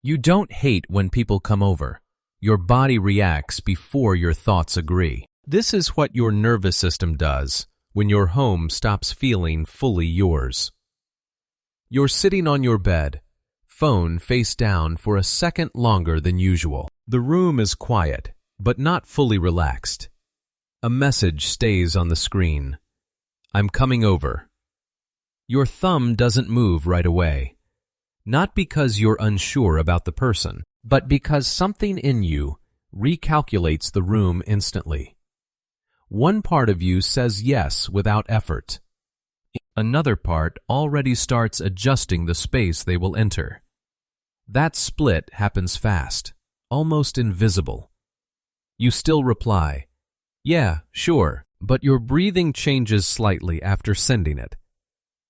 You don't hate when people come over. Your body reacts before your thoughts agree. This is what your nervous system does when your home stops feeling fully yours. You're sitting on your bed, phone face down for a second longer than usual. The room is quiet, but not fully relaxed. A message stays on the screen. I'm coming over. Your thumb doesn't move right away. Not because you're unsure about the person, but because something in you recalculates the room instantly. One part of you says yes without effort. Another part already starts adjusting the space they will enter. That split happens fast, almost invisible. You still reply, "Yeah, sure," but your breathing changes slightly after sending it.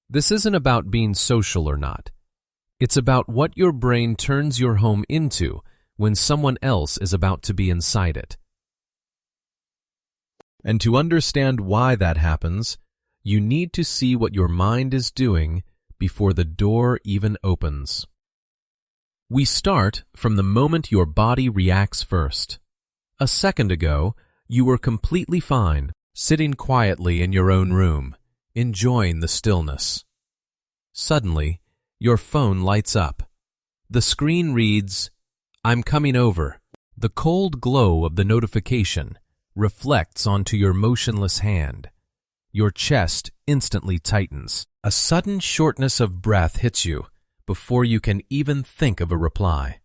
This isn't about being social or not. It's about what your brain turns your home into when someone else is about to be inside it. And to understand why that happens, you need to see what your mind is doing before the door even opens. We start from the moment your body reacts first. A second ago, you were completely fine, sitting quietly in your own room, enjoying the stillness. Suddenly, your phone lights up. The screen reads, "I'm coming over." The cold glow of the notification reflects onto your motionless hand. Your chest instantly tightens. A sudden shortness of breath hits you before you can even think of a reply.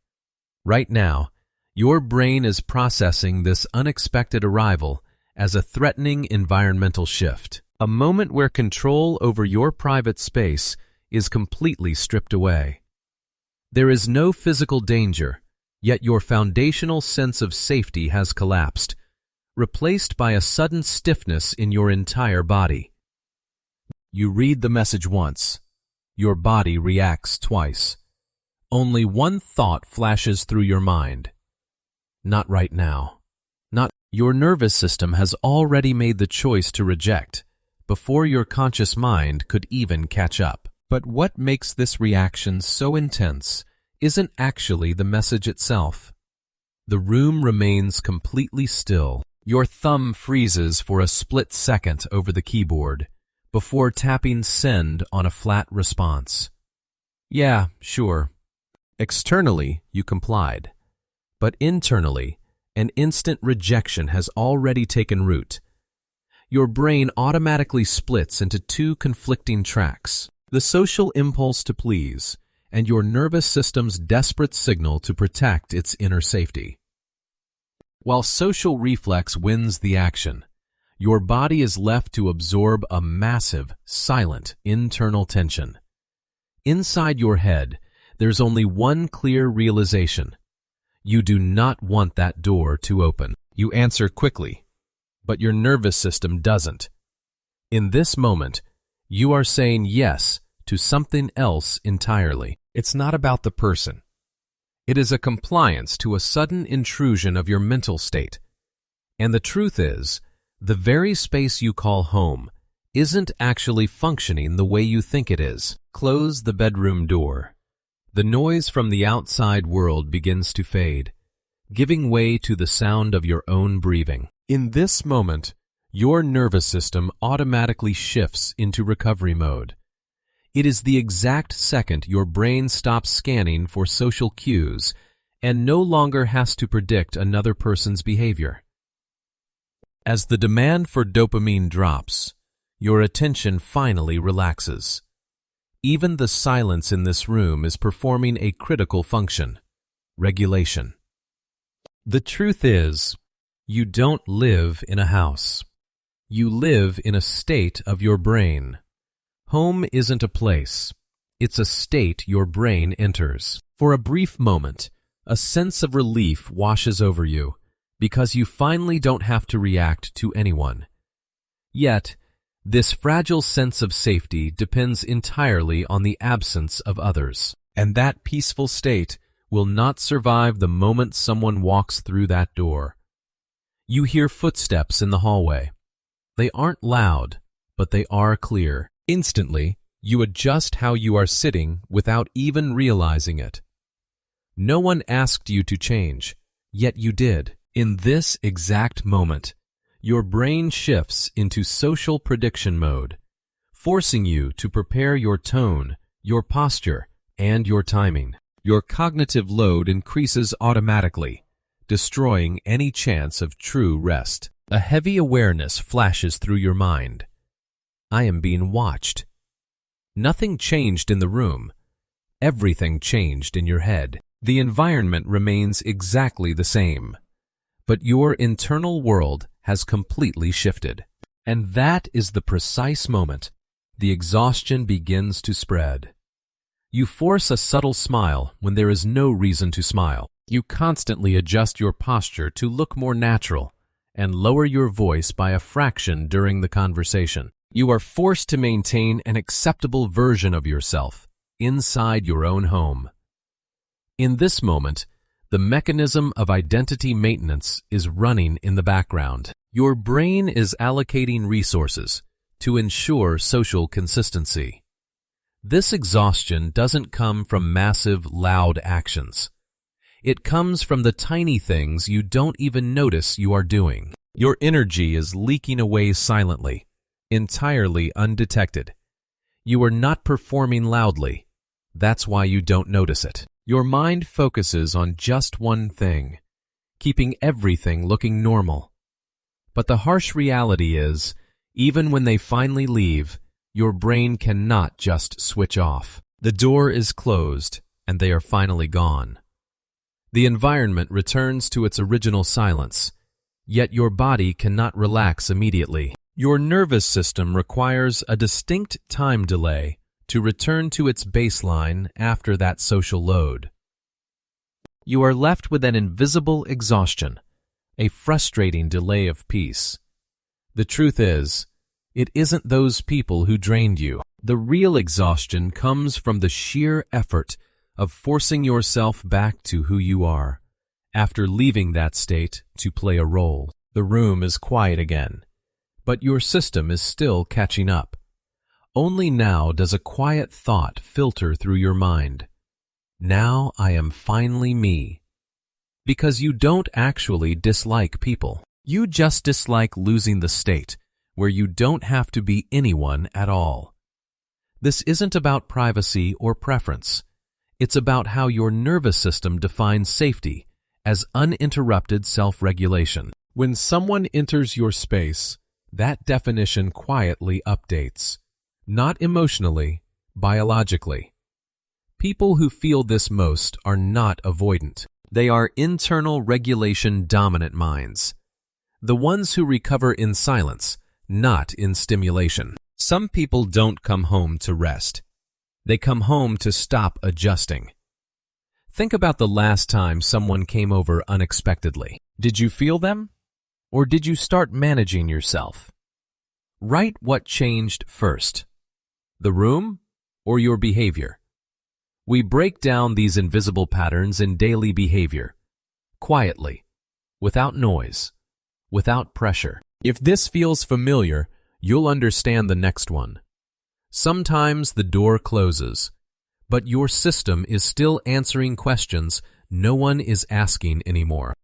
Right now, your brain is processing this unexpected arrival as a threatening environmental shift, a moment where control over your private space is completely stripped away. There is no physical danger, yet your foundational sense of safety has collapsed, replaced by a sudden stiffness in your entire body. You read the message once. Your body reacts twice. Only one thought flashes through your mind. Not right now. Not. Your nervous system has already made the choice to reject before your conscious mind could even catch up. But what makes this reaction so intense isn't actually the message itself. The room remains completely still. Your thumb freezes for a split second over the keyboard before tapping send on a flat response. "Yeah, sure." Externally, you complied. But internally, an instant rejection has already taken root. Your brain automatically splits into two conflicting tracks: the social impulse to please and your nervous system's desperate signal to protect its inner safety. While social reflex wins the action, your body is left to absorb a massive, silent internal tension. Inside your head, there's only one clear realization. You do not want that door to open. You answer quickly, but your nervous system doesn't. In this moment, you are saying yes to something else entirely. It's not about the person. It is a compliance to a sudden intrusion of your mental state. And the truth is, the very space you call home isn't actually functioning the way you think it is. Close the bedroom door. The noise from the outside world begins to fade, giving way to the sound of your own breathing. In this moment, your nervous system automatically shifts into recovery mode. It is the exact second your brain stops scanning for social cues and no longer has to predict another person's behavior. As the demand for dopamine drops, your attention finally relaxes. Even the silence in this room is performing a critical function: regulation. The truth is, you don't live in a house. You live in a state of your brain. Home isn't a place. It's a state your brain enters. For a brief moment, a sense of relief washes over you because you finally don't have to react to anyone. Yet, this fragile sense of safety depends entirely on the absence of others, and that peaceful state will not survive the moment someone walks through that door. You hear footsteps in the hallway. They aren't loud, but they are clear. Instantly, you adjust how you are sitting without even realizing it. No one asked you to change, yet you did. In this exact moment, your brain shifts into social prediction mode, forcing you to prepare your tone, your posture, and your timing. Your cognitive load increases automatically, destroying any chance of true rest. A heavy awareness flashes through your mind. I am being watched. Nothing changed in the room. Everything changed in your head. The environment remains exactly the same, but your internal world has completely shifted. And that is the precise moment the exhaustion begins to spread. You force a subtle smile when there is no reason to smile. You constantly adjust your posture to look more natural and lower your voice by a fraction during the conversation. You are forced to maintain an acceptable version of yourself inside your own home. In this moment, the mechanism of identity maintenance is running in the background. Your brain is allocating resources to ensure social consistency. This exhaustion doesn't come from massive, loud actions. It comes from the tiny things you don't even notice you are doing. Your energy is leaking away silently, entirely undetected. You are not performing loudly. That's why you don't notice it. Your mind focuses on just one thing, keeping everything looking normal. But the harsh reality is, even when they finally leave, your brain cannot just switch off. The door is closed, and they are finally gone. The environment returns to its original silence, yet your body cannot relax immediately. Your nervous system requires a distinct time delay to return to its baseline after that social load. You are left with an invisible exhaustion, a frustrating delay of peace. The truth is, it isn't those people who drained you. The real exhaustion comes from the sheer effort of forcing yourself back to who you are, after leaving that state to play a role. The room is quiet again, but your system is still catching up. Only now does a quiet thought filter through your mind. Now I am finally me. Because you don't actually dislike people. You just dislike losing the state where you don't have to be anyone at all. This isn't about privacy or preference. It's about how your nervous system defines safety as uninterrupted self-regulation. When someone enters your space, that definition quietly updates. Not emotionally, biologically. People who feel this most are not avoidant. They are internal regulation dominant minds. The ones who recover in silence, not in stimulation. Some people don't come home to rest. They come home to stop adjusting. Think about the last time someone came over unexpectedly. Did you feel them? Or did you start managing yourself? Write what changed first. The room or your behavior? We break down these invisible patterns in daily behavior, quietly, without noise, without pressure. If this feels familiar, you'll understand the next one. Sometimes the door closes, but your system is still answering questions no one is asking anymore.